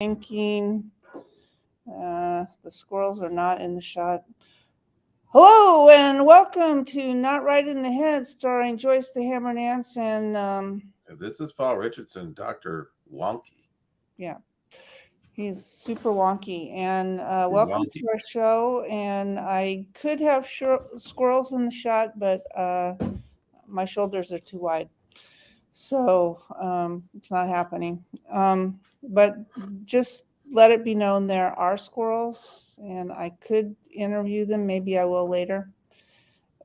Thinking the squirrels are not in the shot. Hello and welcome to Not Right in the Head, starring Joyce the Hammer Nance and This is Paul Richardson, Dr. Wonky. yeah, he's super wonky. And You're welcome to wonky. our show. And I could have squirrels in the shot, but my shoulders are too wide, so it's not happening. But just let it be known there are squirrels, and I could interview them. Maybe I will later.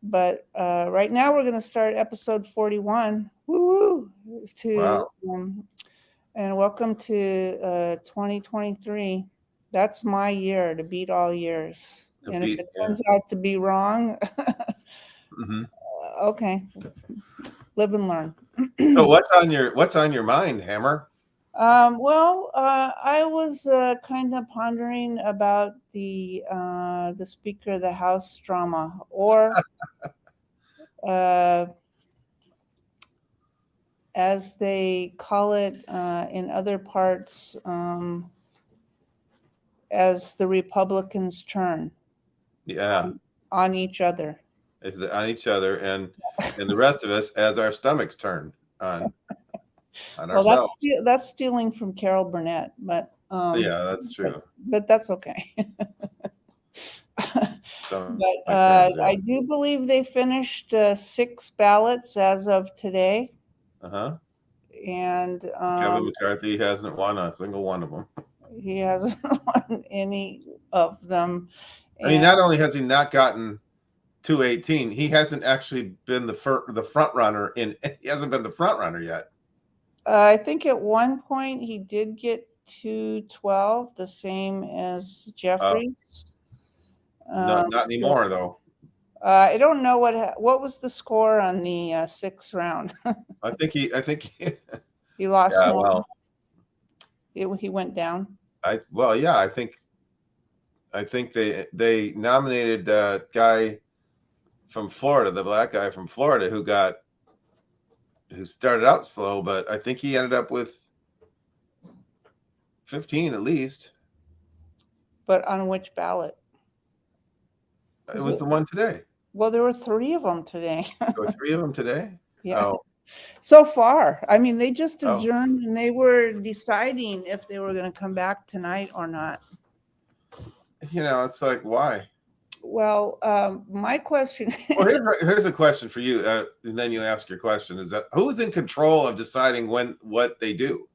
But right now we're going to start episode 41. Woo woo! To Wow. and welcome to 2023. That's my year to beat all years. To And if beat, it yeah. turns out to be wrong, hmm okay, live and learn. So what's on your mind, Hammer? I was kind of pondering about the Speaker of the House drama, or uh, as they call it in other parts, as the Republicans turn Yeah, on each other. is it on each other and the rest of us as our stomachs turn on Well, ourselves. that's stealing from Carol Burnett, but Yeah, that's but, true. but that's okay. But Stomach turns, yeah. I do believe they finished 6 ballots as of today, Uh-huh. and Kevin McCarthy hasn't won a single one of them. he hasn't won any of them. I mean, And not only has he not gotten 218, he hasn't actually been the front runner he hasn't been the front runner yet. I think at one point he did get 212, the same as Jeffries. No, not So anymore though. I don't know what was the score on the sixth round. I think He lost yeah, more. well, He went down. yeah, I think they nominated that guy from Florida, the black guy from Florida who started out slow, but I think he ended up with 15 at least. But on which ballot? It was the one today. Well, there were 3 of them today. There were 3 of them today. Yeah. Oh, So far. I mean, they just oh, adjourned and they were deciding if they were going to come back tonight or not. it's like why? Well, my question Well, here's a question for you, and then you ask your question: is that who's in control of deciding what they do?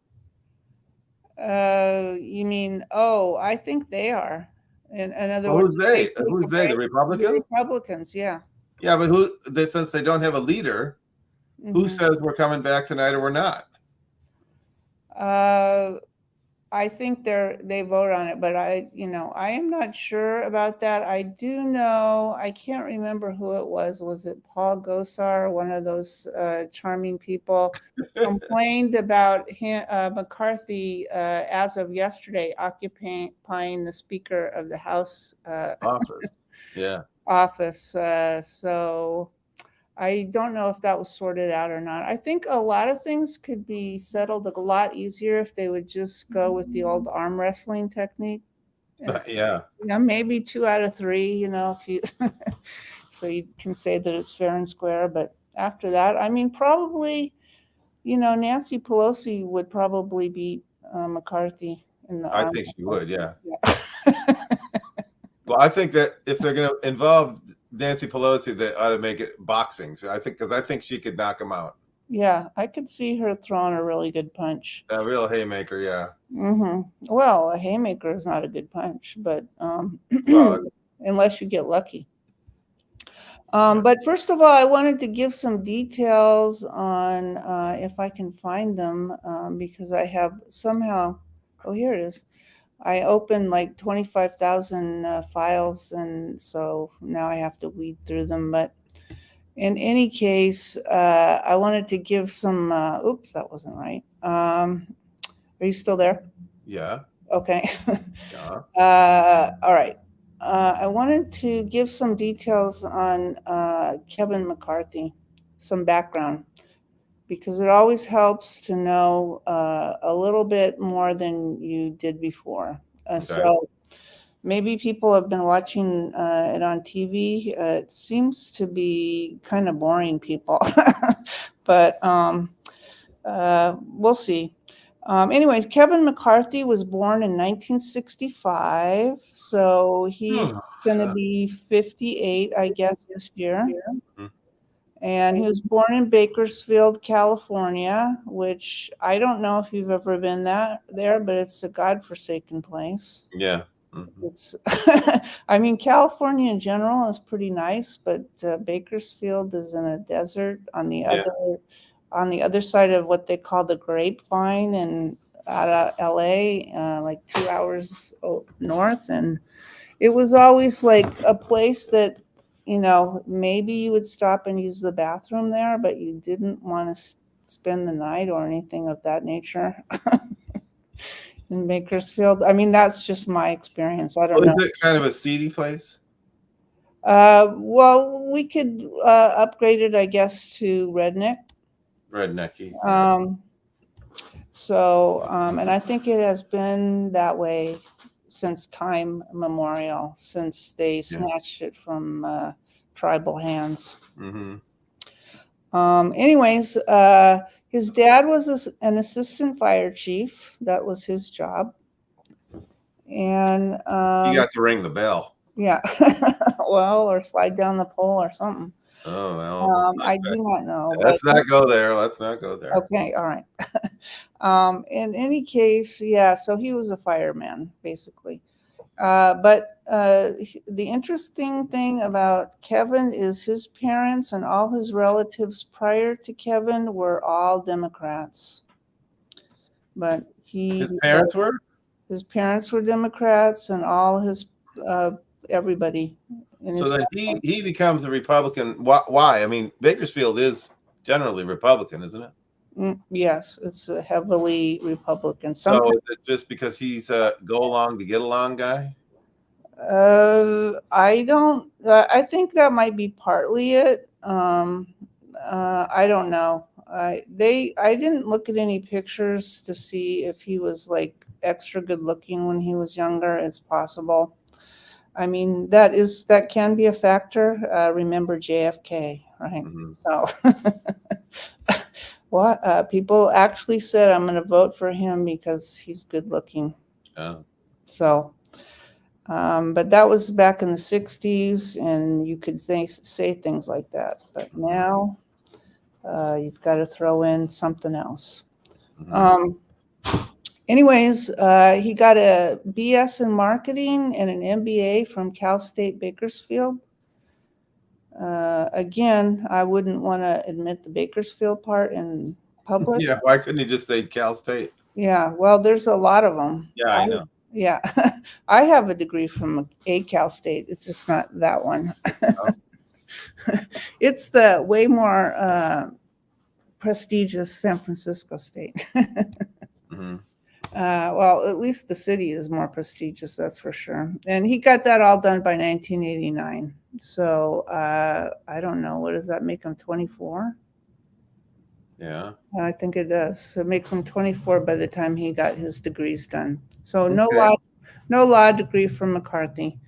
you mean, oh, I think they are. In other Well, words, who's they? if Who's they? The the Republicans? Republicans, yeah. Yeah, but since they don't have a leader, who Hmm. says we're coming back tonight or we're not? Uh, I think they vote on it, but I am not sure about that. I do know, I can't remember who it was. Was it Paul Gosar, one of those charming people, complained about McCarthy as of yesterday occupying the Speaker of the House Office. Yeah. office. So I don't know if that was sorted out or not. I think a lot of things could be settled a lot easier if they would just go with the old arm wrestling technique. Yeah. Maybe 2 out of 3, if you so you can say that it's fair and square. But after that, I mean, probably, Nancy Pelosi would probably beat McCarthy in the I arm think she wrestling. would. Yeah. Yeah. Well, I think that if they're going to involve Nancy Pelosi, they ought to make it boxing. So because I think she could knock him out. Yeah, I could see her throwing a really good punch. A real haymaker. Yeah. Well, a haymaker is not a good punch, but Well, unless you get lucky. yeah. But first of all, I wanted to give some details on if I can find them, because I have somehow, oh, here it is. I opened like 25,000 files, and so now I have to weed through them. But in any case, I wanted to give some, oops, that wasn't right. Are you still there? Yeah. Okay. Yeah. All right. I wanted to give some details on Kevin McCarthy, some background. because it always helps to know a little bit more than you did before. Okay. So maybe people have been watching it on TV. It seems to be kind of boring people, but we'll see. Anyways, Kevin McCarthy was born in 1965, so he's going to be 58, I guess, this year. Mhm. And he was born in Bakersfield, California, which I don't know if you've ever been there, but it's a godforsaken place. Yeah. It's, I mean, California in general is pretty nice, but Bakersfield is in a desert Yeah. on the other side of what they call the Grapevine, and out of LA, like 2 hours north. And it was always like a place that, maybe you would stop and use the bathroom there, but you didn't want to spend the night or anything of that nature. In Bakersfield. I mean, that's just my experience. I don't know. Is it kind of a seedy place? Well, we could upgrade it, I guess, to redneck. Rednecky. And I think it has been that way since time immemorial, since they snatched it from tribal hands. Mm-hmm. Anyways, his dad was an assistant fire chief. That was his job. And You got to ring the bell. yeah, well, or slide down the pole or something. Oh, well. I do not know. Let's not go there. Let's not go there. Okay, all right. In any case, yeah, so he was a fireman, basically. But the interesting thing about Kevin is his parents and all his relatives prior to Kevin were all Democrats. But His parents were? His parents were Democrats, and all his everybody. So then he becomes a Republican. Why? I mean, Bakersfield is generally Republican, isn't it? Yes, it's a heavily Republican. So is it just because he's a go along to get along guy? I don't. I think that might be partly it. I don't know. I didn't look at any pictures to see if he was like extra good looking when he was younger. It's possible. I mean, that can be a factor. Remember JFK, right? Mm-hmm. So, what people actually said, I'm going to vote for him because he's good looking. Oh. So, but that was back in the 60s, and you could say things like that. But now you've got to throw in something else. Mm-hmm. Anyways, he got a BS in marketing and an MBA from Cal State Bakersfield. Again, I wouldn't want to admit the Bakersfield part in public. Yeah, why couldn't he just say Cal State? Yeah, well, there's a lot of them. Yeah, I know. Yeah, I have a degree from a Cal State. It's just not that one. Oh. It's the way more prestigious San Francisco State. Mm-hmm. Well, at least the city is more prestigious, that's for sure. And he got that all done by 1989. So I don't know. What does that make him, 24? Yeah. I think it does. It makes him 24 by the time he got his degrees done. So Okay. no law degree from McCarthy.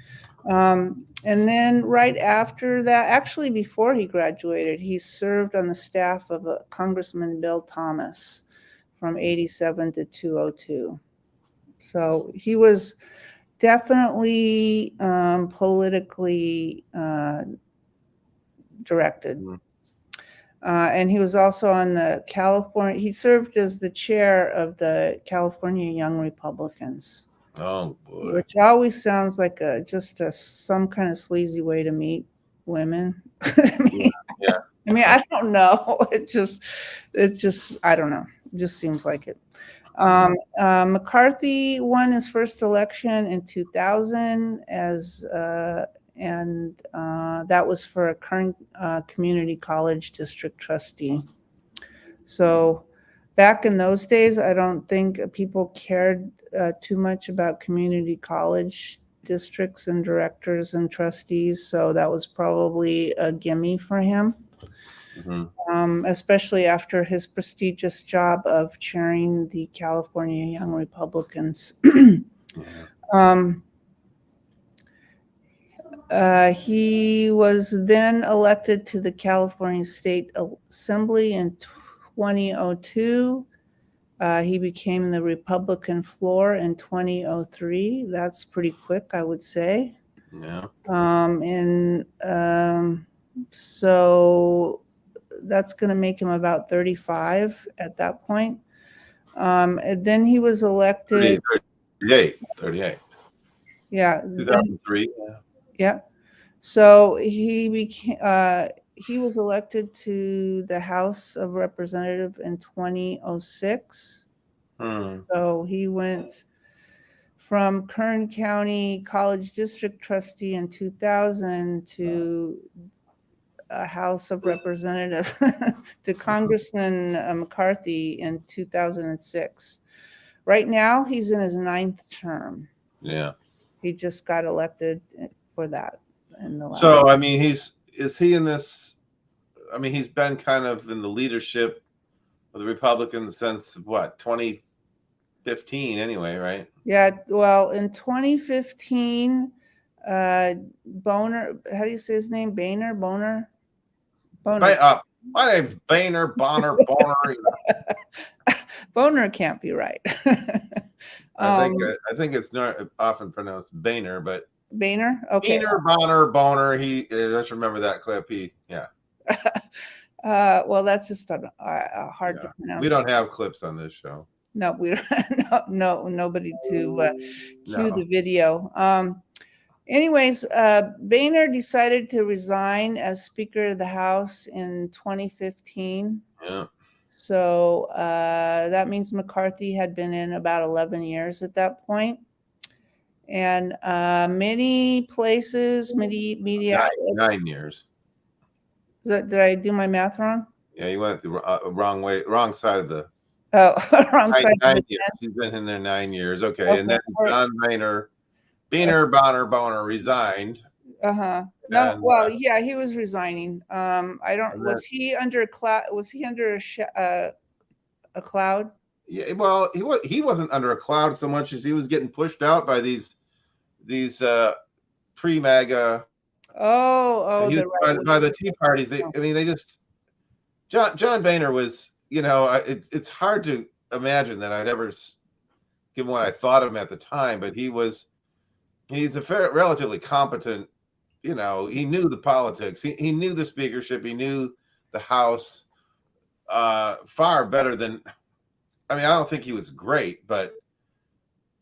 And then right after that, actually before he graduated, he served on the staff of Congressman Bill Thomas from 87 to 202. So he was definitely politically directed. Mm-hmm. And he was also on he served as the chair of the California Young Republicans. Oh, boy. Which always sounds like some kind of sleazy way to meet women. Yeah. I mean, I don't know. It just, I don't know. It just seems like it. McCarthy won his first election in 2000 and that was for a current community college district trustee. So back in those days, I don't think people cared too much about community college districts and directors and trustees. So that was probably a gimme for him. especially after his prestigious job of chairing the California Young Republicans. Yeah. He was then elected to the California State Assembly in 2002. He became the Republican floor in 2003. That's pretty quick, I would say. Yeah. So that's going to make him about 35 at that point. And then he was elected. 38. Yeah. 2003. Yeah. So he was elected to the House of Representatives in 2006. So he went from Kern County College District Trustee in 2000 to a House of Representatives to Congressman McCarthy in 2006. Right now, he's in his 9th term. Yeah. He just got elected for that. So, I mean, is he in this? I mean, he's been kind of in the leadership of the Republicans since what, 2015 anyway, right? Yeah. Well, in 2015, Boner, how do you say his name? Boner? My name's Boehner, Bonner, Boner. Boner can't be right. I think it's not often pronounced Boehner, but Boehner. Okay. Boehner, Bonner, Boner. He just remember that clip. Well, that's just hard to pronounce. We don't have clips on this show. No, we don't. No, nobody to cue the video. Anyways, Boehner decided to resign as Speaker of the House in 2015. Yeah. So that means McCarthy had been in about 11 years at that point. And many places, media outlets. 9 years. Did I do my math wrong? Yeah, you went the wrong way, wrong side of the. Wrong side. 9 years. He's been in there 9 years. Okay. And then John Boehner, Bonner resigned. No, well, yeah, he was resigning. I don't. Was he under a cloud? Was he under a cloud? Yeah. Well, he wasn't under a cloud so much as he was getting pushed out by these pre-MAGA. By the Tea Parties. They just. John Boehner was. It's hard to imagine that I'd ever, given what I thought of him at the time, but he's a relatively competent. He knew the politics. He knew the speakership. He knew the House far better than. I mean, I don't think he was great, but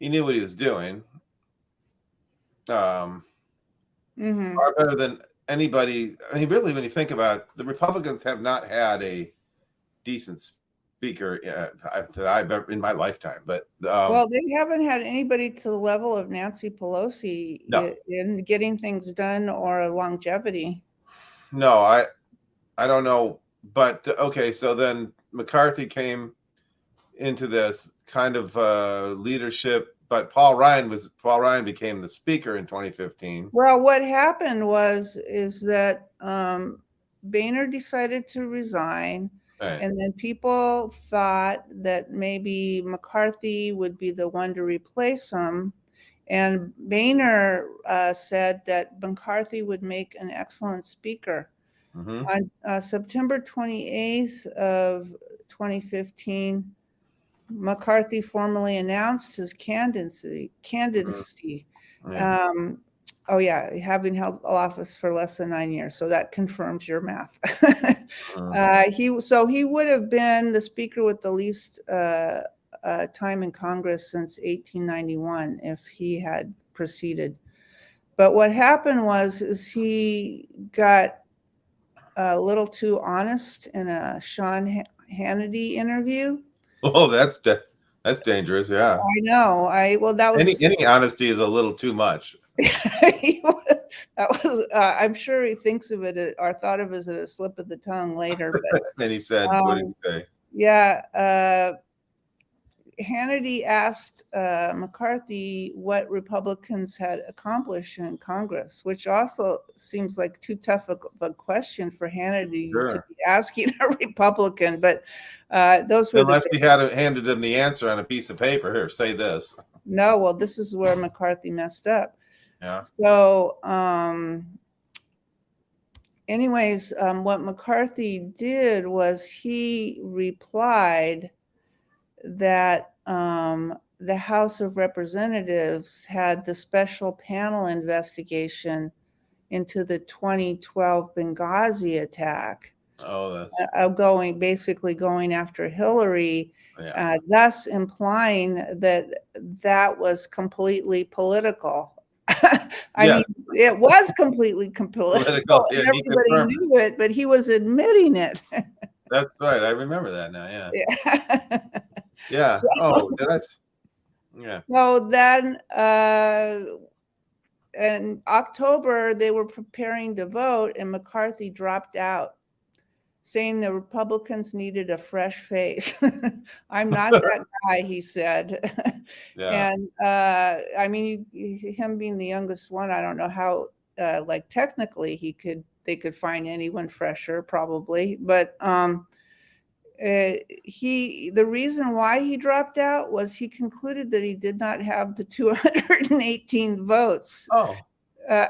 he knew what he was doing. Far better than anybody. I mean, really, when you think about it, the Republicans have not had a decent speaker that I've ever in my lifetime. But well, they haven't had anybody to the level of Nancy Pelosi in getting things done or longevity. No, I don't know, but okay. So then McCarthy came into this kind of leadership, but Paul Ryan became the speaker in 2015. Well, what happened is that Boehner decided to resign. Right. And then people thought that maybe McCarthy would be the one to replace him. And Boehner said that McCarthy would make an excellent speaker. On September 28th of 2015, McCarthy formally announced his candidacy. Having held office for less than 9 years. So that confirms your math. He would have been the speaker with the least time in Congress since 1891 if he had proceeded. But what happened is he got a little too honest in a Sean Hannity interview. Oh, that's dangerous. Yeah, I know. That was any honesty is a little too much. I'm sure he thinks of it or thought of it as a slip of the tongue later. But then he said, "What did he say?" Yeah, Hannity asked McCarthy what Republicans had accomplished in Congress, which also seems like too tough of a question for Hannity to Sure. be asking a Republican. But those were Unless he had handed him the answer on a piece of paper. Here, say this. no. Well, this is where McCarthy messed up. Yeah. So, anyways, what McCarthy did was he replied that the House of Representatives had the special panel investigation into the 2012 Benghazi attack, Oh, that's basically going after Hillary, yeah. thus implying that that was completely political. I mean, Yes. it was completely Political. political, Yeah, and he everybody confirmed it. knew it, but he was admitting it. That's right. I remember that now. Yeah. Yeah. Yeah. So, Oh, did I? Yeah. so then in October, they were preparing to vote, and McCarthy dropped out, saying the Republicans needed a fresh face. I'm not that guy, he said. Yeah. And I mean, him being the youngest one, I don't know how, like technically, they could find anyone fresher, probably. But the reason why he dropped out was he concluded that he did not have the 218 votes. Oh. Uh,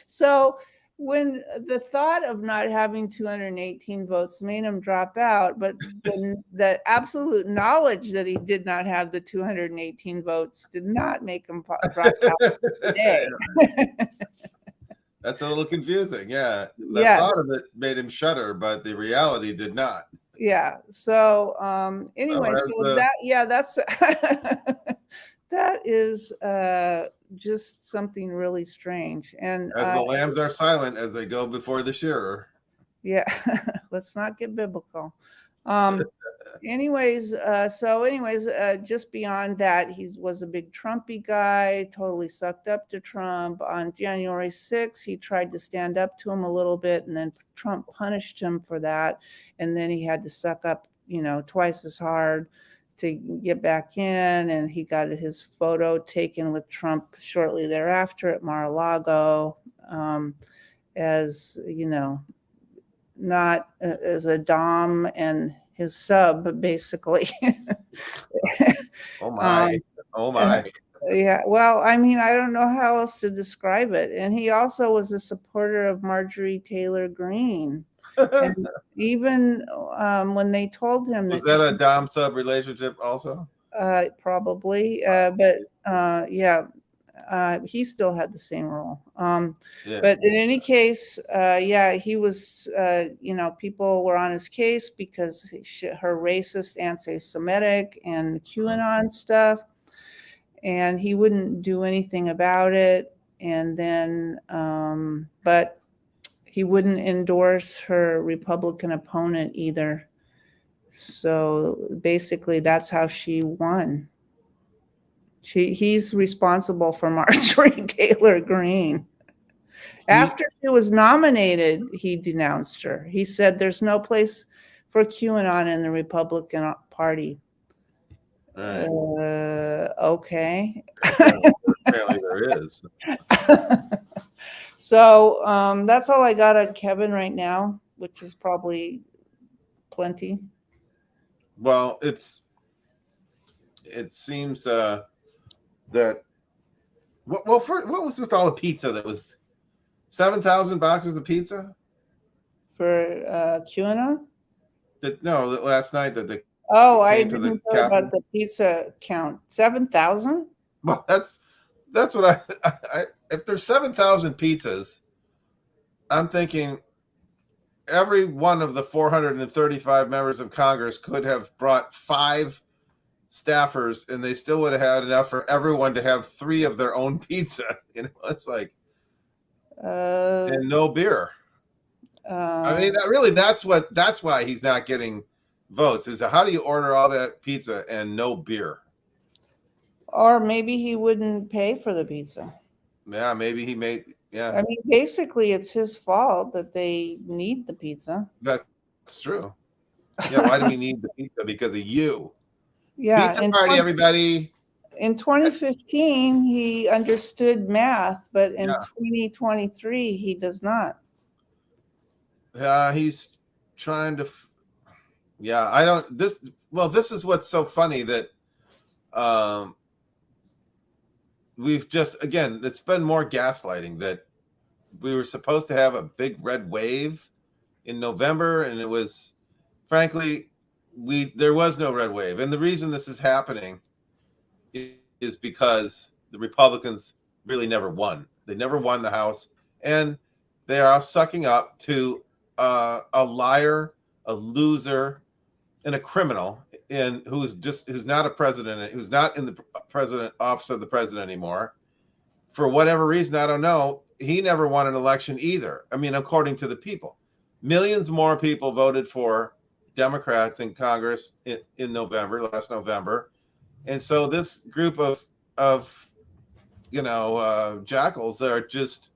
so when the thought of not having 218 votes made him drop out, but the absolute knowledge that he did not have the 218 votes did not make him drop out today. That's a little confusing. Yeah. The Yeah. thought of it made him shudder, but the reality did not. Yeah. So anyway, that's that is just something really strange. And As the lambs are silent as they go before the shearer. yeah, let's not get biblical. Anyways, just beyond that, he was a big Trumpy guy, totally sucked up to Trump. On January 6th, he tried to stand up to him a little bit, and then Trump punished him for that. And then he had to suck up, twice as hard to get back in. And he got his photo taken with Trump shortly thereafter at Mar-a-Lago, as, not as a dom and his sub, basically. Oh my. Oh my. Yeah, well, I mean, I don't know how else to describe it. And he also was a supporter of Marjorie Taylor Greene. And even when they told him Was that a dom sub relationship also? probably, but yeah, he still had the same role. Yeah. But in any case, yeah, he was, people were on his case because her racist, anti-Semitic, and QAnon stuff, and he wouldn't do anything about it. And then, but he wouldn't endorse her Republican opponent either. So basically, that's how she won. He's responsible for Marjorie Taylor Greene. After she was nominated, he denounced her. He said there's no place for QAnon in the Republican Party. Right. Okay. Apparently there is. So that's all I got on Kevin right now, which is probably plenty. Well, it seems that what was with all the pizza that was 7,000 boxes of pizza For QAnon? Last night that they I came to the didn't know about Capitol. the pizza count. 7,000? Well, that's what I if there's 7,000 pizzas, I'm thinking every one of the 435 members of Congress could have brought 5 staffers, and they still would have had enough for everyone to have 3 of their own pizza. It's like, and no beer. I mean, that's why he's not getting votes. Is how do you order all that pizza and no beer? Or maybe he wouldn't pay for the pizza. Yeah, maybe he made. Yeah, I mean, basically, it's his fault that they need the pizza. that's true. Yeah, why do we need the pizza? Because of you. Yeah, Pizza party, everybody. in 2015, he understood math, but in Yeah. 2023, he does not. He's trying to. Yeah, I don't. This is what's so funny that um, we've just, again, it's been more gaslighting that we were supposed to have a big red wave in November, and it was, frankly, there was no red wave. And the reason this is happening is because the Republicans really never won. They never won the House, and they are sucking up to a liar, a loser, and a criminal, and who's not a president, who's not in the president office of the president anymore. For whatever reason, I don't know. He never won an election either. I mean, according to the people, millions more people voted for Democrats in Congress in November, last November. And so this group of jackals are just,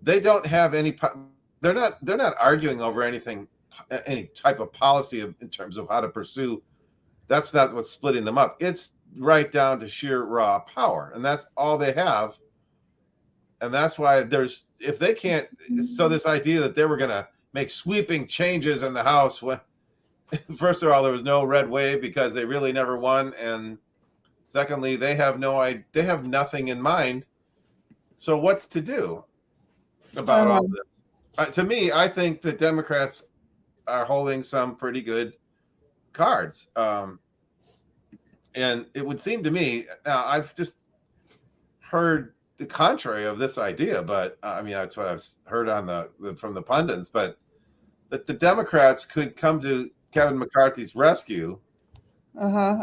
they don't have any, they're not arguing over anything, any type of policy in terms of how to pursue. That's not what's splitting them up. It's right down to sheer raw power, and that's all they have. And that's why if they can't, so this idea that they were going to make sweeping changes in the House, when first of all, there was no red wave because they really never won, and secondly, they have nothing in mind. So what's to do about all this? To me, I think the Democrats are holding some pretty good cards. And it would seem to me, now I've just heard the contrary of this idea, but I mean, that's what I've heard on from the pundits, but that the Democrats could come to Kevin McCarthy's rescue. Uh-huh.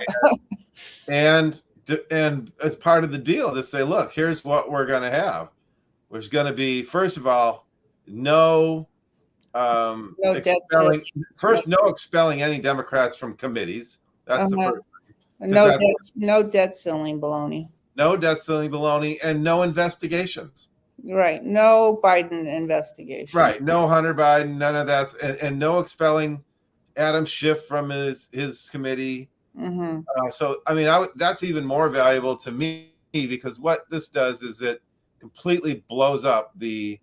and as part of the deal to say, look, here's what we're going to have. There's going to be, first of all, no expelling, no expelling any Democrats from committees. That's the first thing. No debt ceiling baloney. No debt ceiling baloney, and no investigations. Right. No Biden investigation. Right. No Hunter Biden, none of that. And no expelling Adam Schiff from his committee. Mm-hmm. So, I mean, that's even more valuable to me, because what this does is it completely blows up the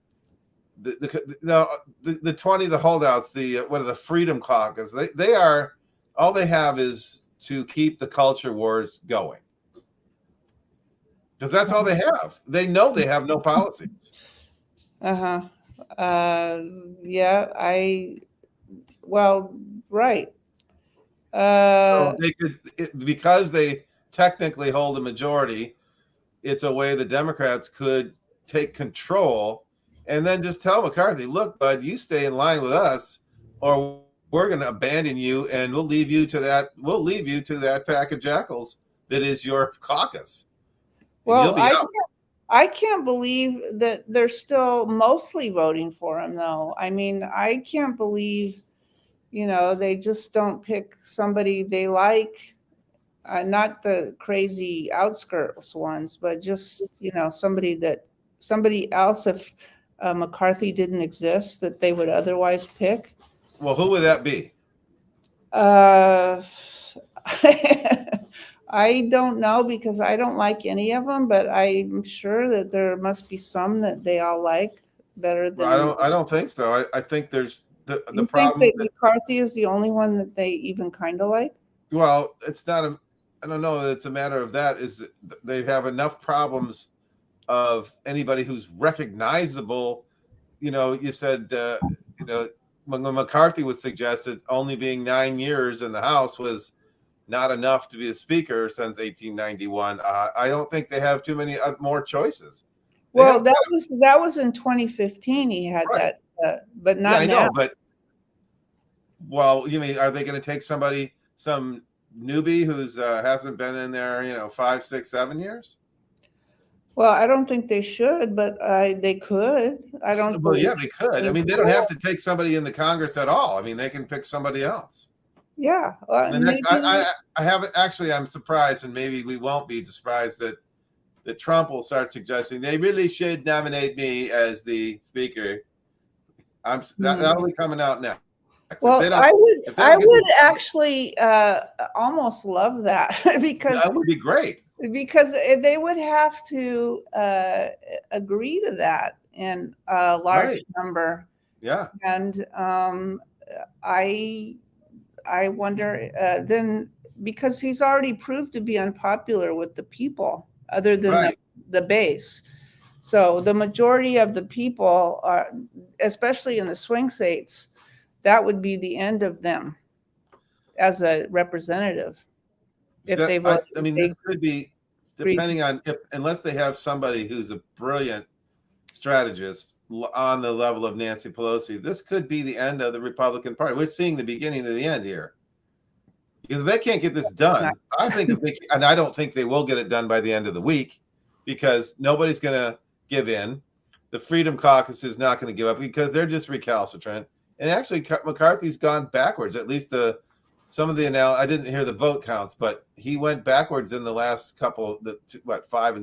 20, the holdouts, what are the Freedom Caucus? They are, all they have is to keep the culture wars going. Because that's all they have. They know they have no policies. Yeah, right. So they could, because they technically hold a majority, it's a way the Democrats could take control and then just tell McCarthy, look, bud, you stay in line with us, or we're going to abandon you, and we'll leave you to that pack of jackals that is your caucus. Well, I can't believe that they're still mostly voting for him, though. I mean, I can't believe, they just don't pick somebody they like, not the crazy outskirts ones, but just, somebody else, if McCarthy didn't exist, that they would otherwise pick. Well, who would that be? I don't know, because I don't like any of them, but I'm sure that there must be some that they all like better than. Well, I don't think so. I think there's the problem. Think that McCarthy is the only one that they even kind of like? Well, it's not I don't know. It's a matter of that. Is they have enough problems of anybody who's recognizable. You said, when McCarthy was suggested, only being 9 years in the House was not enough to be a speaker since 1891. I don't think they have too many more choices. Well, that was in 2015. He had right. That, but not now. I know, but you mean, are they going to take some newbie who's hasn't been in there, 5, 6, 7 years? Well, I don't think they should, but they could. I don't. Well, yeah, they could. I mean, they don't have to take somebody in the Congress at all. I mean, they can pick somebody else. Yeah. I haven't actually. I'm surprised, and maybe we won't be surprised that Trump will start suggesting they really should nominate me as the speaker. That'll be coming out If they Well, don't, if they I don't get would this, actually almost love that because that would be great. they would have to agree to that in a large Right. number, Yeah. and I I wonder then because he's already proved to be unpopular with the people, other than Right. the base. So the majority of the people are, especially in the swing states, that would be the end of them as a representative if they voted. I mean, this They could be agreed to. depending on if, unless they have somebody who's a brilliant strategist on the level of Nancy Pelosi, this could be the end of the Republican Party. We're seeing the beginning of the end here. Because if they can't get this done, I think if they, and I don't think they will get it done by the end of the week, because nobody's going to give in. The Freedom Caucus is not going to give up because they're just recalcitrant. And actually, McCarthy's gone backwards. At least some of the I didn't hear the vote counts, but he went backwards in the last couple,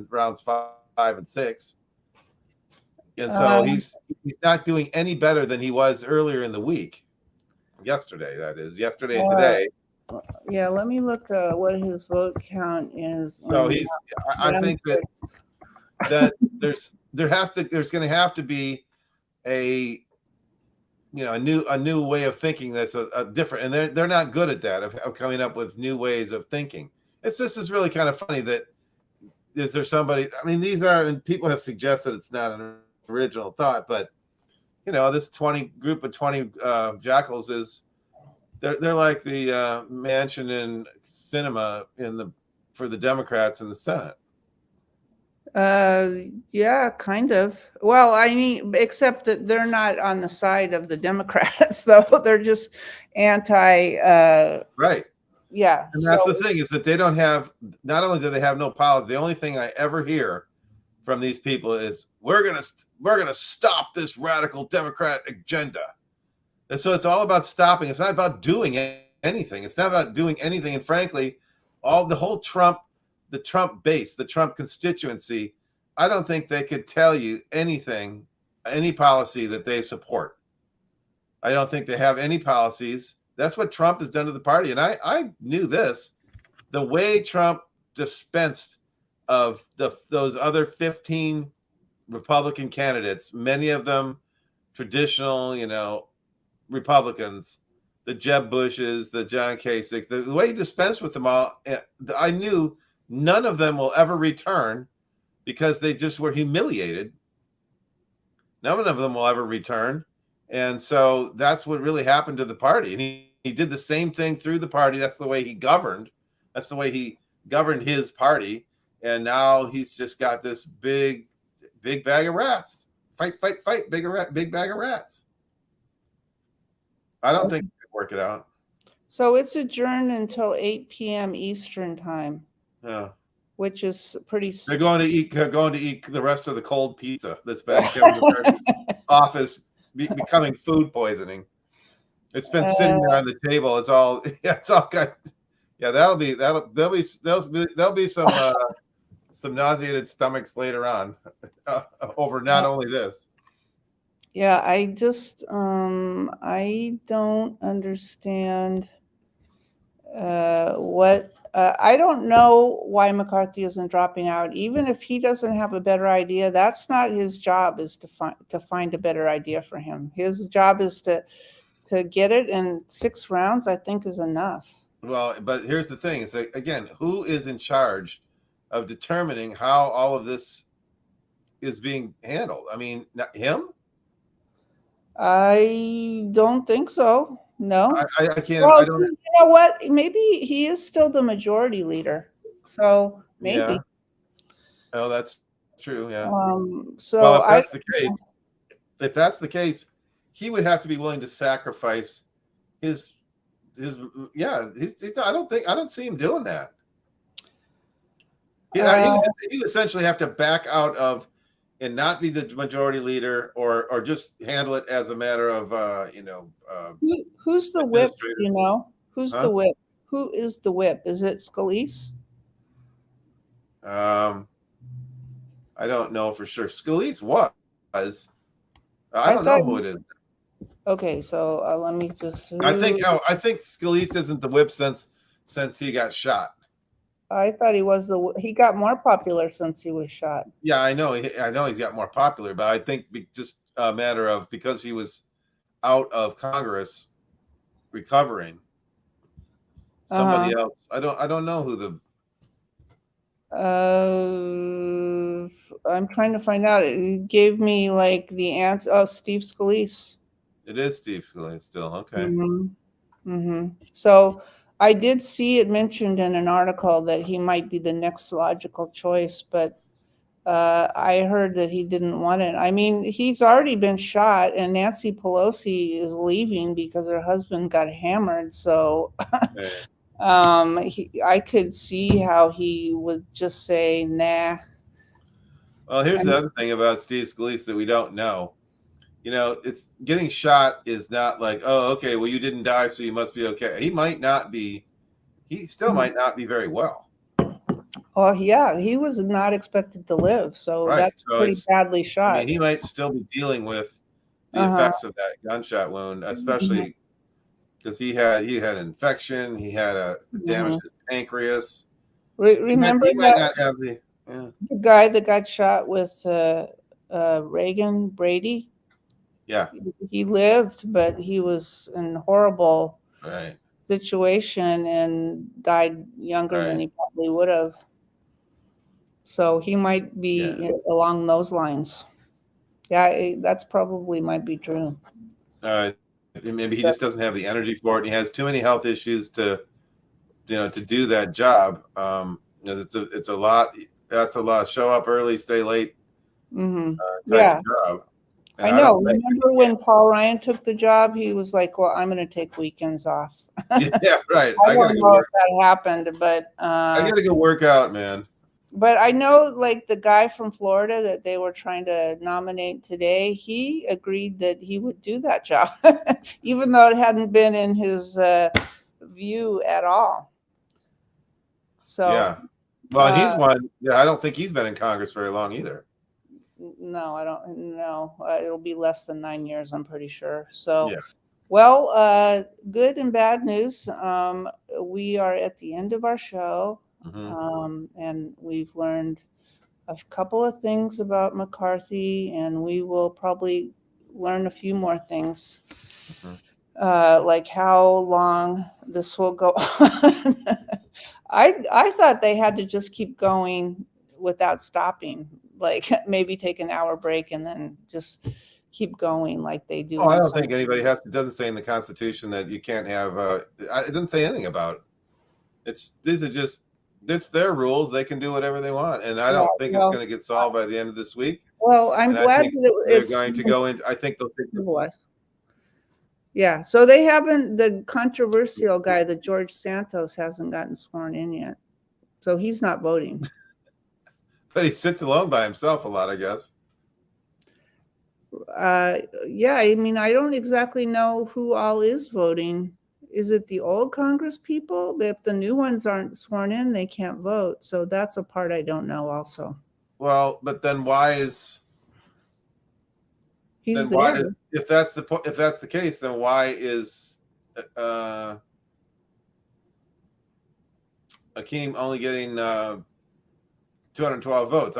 rounds 5 and 6. And so Um, he's not doing any better than he was earlier in the week. Yesterday, that is yesterday and uh, today. yeah, let me look what his vote count is. So I think that there's going to have to be a a new way of thinking that's a different, and they're not good at that of coming up with new ways of thinking. It's just is really kind of funny that is there somebody, I mean, these are, and people have suggested it's not an original thought, but this 20 group of 20 jackals is they're like the mansion and cinema for the Democrats in the Senate. Yeah, kind of. Well, I mean, except that they're not on the side of the Democrats, though. They're just anti. Right. Yeah. And So that's the thing, is that they don't have, not only do they have no policy, the only thing I ever hear from these people is we're gonna stop this radical Democrat agenda. And so it's all about stopping. It's not about doing anything. It's not about doing anything. And frankly, the whole the Trump base, the Trump constituency, I don't think they could tell you anything, any policy that they support. I don't think they have any policies. That's what Trump has done to the party. And I knew this. The way Trump dispensed of those other 15 Republican candidates, many of them traditional, Republicans, the Jeb Bushes, the John Kasichs, the way he dispensed with them all, I knew none of them will ever return because they just were humiliated. None of them will ever return. And so that's what really happened to the party. And he did the same thing through the party. That's the way he governed. That's the way he governed his party. And now he's just got this big bag of rats. Fight, big bag of rats. I don't think we can work it out. So it's adjourned until 8 p.m. Eastern time. Yeah. Which is pretty. They're going to eat the rest of the cold pizza that's been in Kevin McCarthy's office, becoming food poisoning. It's been sitting there on the table. It's all got. Yeah, there'll be some nauseated stomachs later on over not only this. Yeah, I just I don't understand what I don't know why McCarthy isn't dropping out. Even if he doesn't have a better idea, that's not his job. Is to find a better idea for him. His job is to get it in 6 rounds. I think is enough. Well, but here's the thing: is that, again, who is in charge of determining how all of this is being handled? I mean, not him. I don't think so. No. I can't. Well, I don't. you know what? Maybe he is still the majority leader. So maybe. Yeah. Oh, that's true. Yeah. So Well, if that's the case, he would have to be willing to sacrifice his yeah. I don't see him doing that. He would essentially have to back out of and not be the majority leader, or just handle it as a matter of who's the whip? You know, who's the whip? Who is the whip? Is it Scalise? I don't know for sure. Scalise was. I don't know who it is. Okay, so let me just. I think Scalise isn't the whip since he got shot. I thought he was he got more popular since he was shot. Yeah, I know. I know he's got more popular, but I think just a matter of because he was out of Congress recovering. Somebody else. I don't know who the. I'm trying to find out. It gave me like the answer. Oh, Steve Scalise. It is Steve Scalise still. Okay. So I did see it mentioned in an article that he might be the next logical choice, but I heard that he didn't want it. I mean, he's already been shot, and Nancy Pelosi is leaving because her husband got hammered. So Okay. I could see how he would just say, nah. Well, here's the other thing about Steve Scalise that we don't know. You know, it's getting shot is not like, oh, okay, well, you didn't die, so you must be okay. He might not be. He still might not be very well. Well, yeah, he was not expected to live, so Right. that's So pretty badly shot. I mean, he might still be dealing with the effects of that gunshot wound, especially because he had an infection, he had a damage to his pancreas. Remember he might not have the. Yeah. the guy that got shot with Reagan Brady? Yeah. He lived, but he was in a horrible situation and died younger than he probably would have. So he might be along those lines. Yeah, that's probably might be true. Maybe he just doesn't have the energy for it. And he has too many health issues to do that job. It's a lot. That's a lot. Show up early, stay late. Type of job. And I know. Remember when Paul Ryan took the job? He was like, "Well, I'm going to take weekends off." Yeah, right. I don't know if that happened, but I got to go work out, man. But I know, like the guy from Florida that they were trying to nominate today, he agreed that he would do that job, even though it hadn't been in his view at all. So yeah, well, and he's one. Yeah, I don't think he's been in Congress very long either. No, I don't know. It'll be less than 9 years, I'm pretty sure. So, yeah. Well, good and bad news. We are at the end of our show, and we've learned a couple of things about McCarthy, and we will probably learn a few more things, like how long this will go on. I thought they had to just keep going without stopping, like maybe take an hour break and then just keep going like they do. Oh, I don't think anybody has to. It doesn't say in the Constitution that you can't have. It doesn't say anything about it. It's their rules. They can do whatever they want, and I don't think it's going to get solved by the end of this week. Well, I'm glad that they're going to go in. I think they'll take the. Yeah, so they haven't. The controversial guy, the George Santos, hasn't gotten sworn in yet, so he's not voting. But he sits alone by himself a lot, I guess. Yeah, I mean, I don't exactly know who all is voting. Is it the old Congress people? If the new ones aren't sworn in, they can't vote. So that's a part I don't know also. Well, but then why is he's then why does, if that's the case, then why is Akeem only getting 212 votes?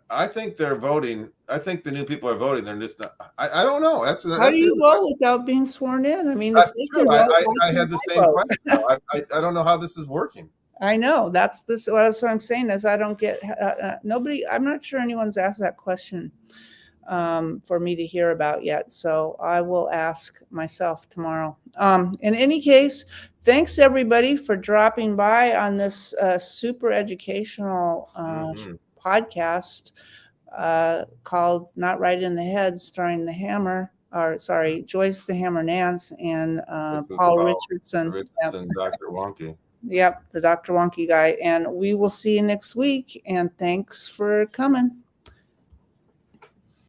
I think they're voting. I think the new people are voting. They're just not. I don't know. How do you vote without being sworn in? I mean, that's true. I had the same question. I don't know how this is working. I know that's what I'm saying is I don't get nobody. I'm not sure anyone's asked that question for me to hear about yet. So I will ask myself tomorrow. In any case, thanks everybody for dropping by on this super educational podcast called Not Right in the Head, starring the Hammer, or sorry, Joyce the Hammer Nance and Paul Richardson. Dr. Wonky. Yep, the Dr. Wonky guy. And we will see you next week. And thanks for coming.